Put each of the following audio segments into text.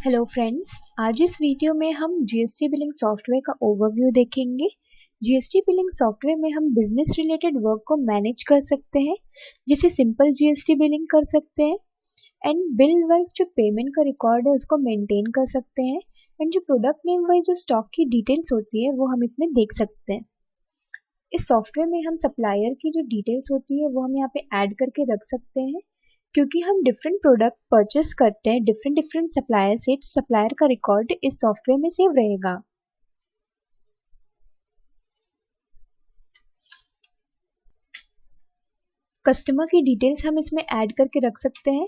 Hello friends, आज इस video में हम जीएसटी बिलिंग सॉफ्टवेयर का ओवरव्यू देखेंगे। जीएसटी बिलिंग सॉफ्टवेयर में हम बिजनेस रिलेटेड वर्क को मैनेज कर सकते हैं, जैसे सिंपल जीएसटी बिलिंग कर सकते हैं एंड बिल वाइज जो पेमेंट का रिकॉर्ड है उसको मेंटेन कर सकते हैं एंड जो प्रोडक्ट नेम वाइज जो स्टॉक की डिटेल्स होती है वो हम इसमें देख सकते हैं। इस सॉफ्टवेयर में हम सप्लायर की जो डिटेल्स होती है वो हम यहाँ पे ऐड करके रख सकते हैं, क्योंकि हम डिफरेंट प्रोडक्ट परचेस करते हैं डिफरेंट डिफरेंट सप्लायर से, सप्लायर का रिकॉर्ड इस सॉफ्टवेयर में सेव रहेगा। कस्टमर की डिटेल्स हम इसमें ऐड करके रख सकते हैं।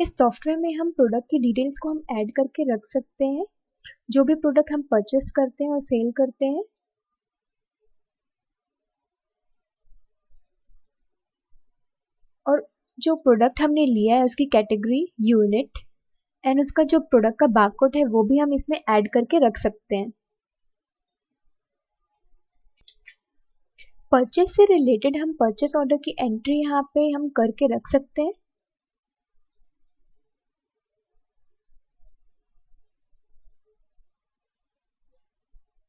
इस सॉफ्टवेयर में हम प्रोडक्ट की डिटेल्स को हम ऐड करके रख सकते हैं, जो भी प्रोडक्ट हम परचेस करते हैं और सेल करते हैं। और जो प्रोडक्ट हमने लिया है उसकी कैटेगरी, यूनिट एंड उसका जो प्रोडक्ट का बारकोड है वो भी हम इसमें ऐड करके रख सकते हैं। परचेस से रिलेटेड हम परचेस ऑर्डर की एंट्री यहाँ पे हम करके रख सकते हैं।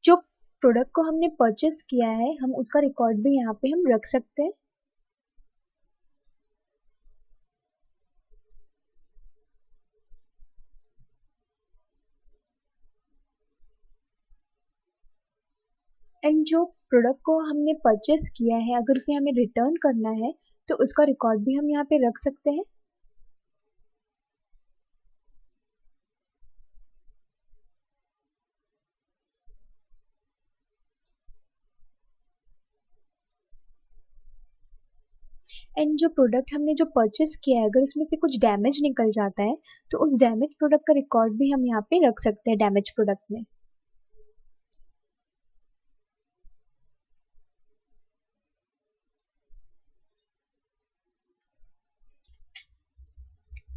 जो प्रोडक्ट को हमने परचेस किया है हम उसका रिकॉर्ड भी यहाँ पे हम रख सकते हैं। एंड जो प्रोडक्ट को हमने परचेस किया है अगर उसे हमें रिटर्न करना है तो उसका रिकॉर्ड भी हम यहाँ पे रख सकते हैं। एंड जो प्रोडक्ट हमने जो परचेस किया है अगर उसमें से कुछ डैमेज निकल जाता है तो उस डैमेज प्रोडक्ट का रिकॉर्ड भी हम यहाँ पे रख सकते हैं डैमेज प्रोडक्ट में।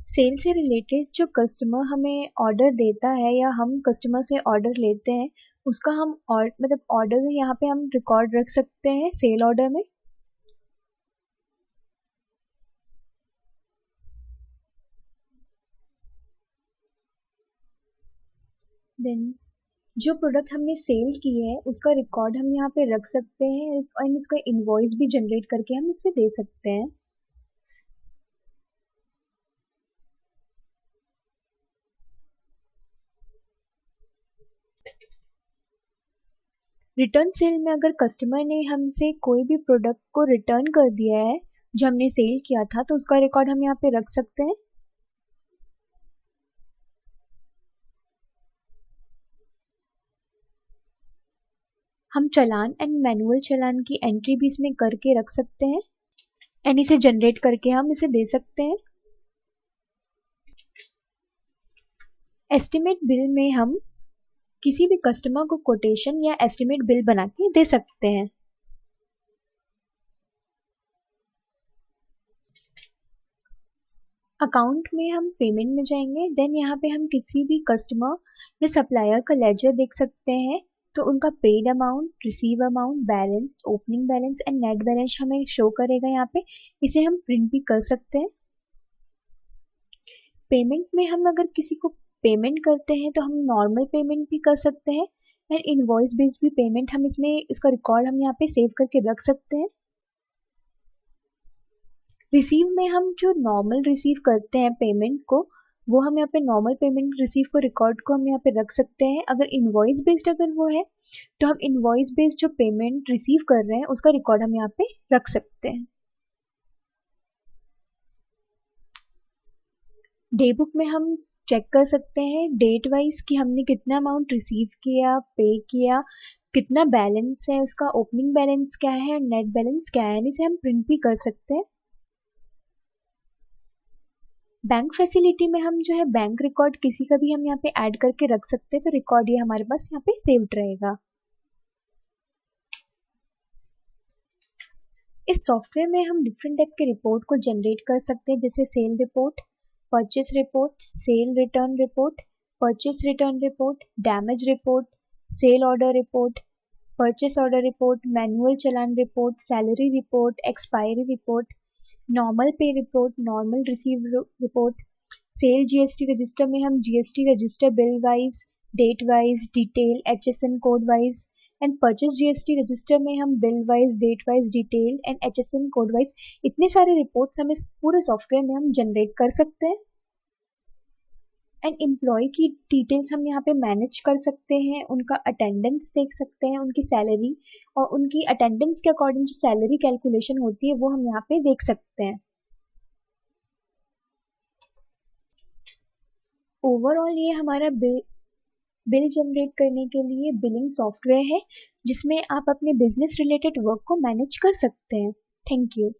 सेल से रिलेटेड जो कस्टमर हमें ऑर्डर देता है या हम कस्टमर से ऑर्डर लेते हैं उसका हम मतलब ऑर्डर यहाँ पे हम रिकॉर्ड रख सकते हैं सेल ऑर्डर में। देन जो प्रोडक्ट हमने सेल की है उसका रिकॉर्ड हम यहाँ पे रख सकते हैं और इसका इनवॉइस भी जनरेट करके हम इसे दे सकते हैं। रिटर्न सेल में अगर कस्टमर ने हमसे कोई भी प्रोडक्ट को रिटर्न कर दिया है जो हमने सेल किया था तो उसका रिकॉर्ड हम यहाँ पे रख सकते हैं। हम चालान एंड मैनुअल चालान की एंट्री भी इसमें करके रख सकते हैं एंड इसे जनरेट करके हम इसे दे सकते हैं। एस्टिमेट बिल में हम किसी भी कस्टमर को कोटेशन या एस्टिमेट बिल बना के दे सकते हैं। अकाउंट में हम पेमेंट में जाएंगे, देन यहाँ पे हम किसी भी कस्टमर या सप्लायर का लेजर देख सकते हैं तो उनका paid amount, receive amount, balance, opening balance and net balance हमें शो करेगा यहाँ पे। इसे हम प्रिंट भी कर सकते हैं। पेमेंट में हम अगर किसी को पेमेंट करते हैं तो हम नॉर्मल पेमेंट भी कर सकते हैं एंड इनवॉइस बेस्ड भी पेमेंट हम इसमें इसका रिकॉर्ड हम यहाँ पे सेव करके रख सकते हैं। रिसीव में हम जो नॉर्मल रिसीव करते हैं पेमेंट को वो हम यहाँ पे नॉर्मल पेमेंट रिसीव को रिकॉर्ड को हम यहाँ पे रख सकते हैं। अगर इनवॉइस बेस्ड अगर वो है तो हम इनवॉइस बेस्ड जो पेमेंट रिसीव कर रहे हैं उसका रिकॉर्ड हम यहाँ पे रख सकते हैं। डे बुक में हम चेक कर सकते हैं डेट वाइज कि हमने कितना अमाउंट रिसीव किया, पे किया, कितना बैलेंस है, उसका ओपनिंग बैलेंस क्या है, नेट बैलेंस क्या है, इसे हम प्रिंट भी कर सकते हैं। बैंक फैसिलिटी में हम जो है बैंक रिकॉर्ड किसी का भी हम यहाँ पे ऐड करके रख सकते हैं तो रिकॉर्ड ये हमारे पास यहाँ पे सेव्ड रहेगा। इस सॉफ्टवेयर में हम डिफरेंट टाइप के रिपोर्ट को जनरेट कर सकते हैं, जैसे sale report, purchase report, sale return report, purchase return report, damage report, sale order report, purchase order report, manual challan report, salary report, expiry report normal pay report, normal receive report. Sale GST register में हम GST register bill wise, date wise, detail, HSN code wise. And purchase GST register में हम bill wise, date wise, detail and HSN code wise इतने सारे reports हम इस पूरे software में हम जनरेट कर सकते हैं। एंड एम्प्लॉय की डिटेल्स हम यहाँ पे मैनेज कर सकते हैं, उनका अटेंडेंस देख सकते हैं, उनकी सैलरी और उनकी अटेंडेंस के अकॉर्डिंग जो सैलरी कैलकुलेशन होती है वो हम यहाँ पे देख सकते हैं। ओवरऑल ये हमारा बिल जनरेट करने के लिए बिलिंग सॉफ्टवेयर है जिसमें आप अपने बिजनेस रिलेटेड वर्क को मैनेज कर सकते हैं। Thank you.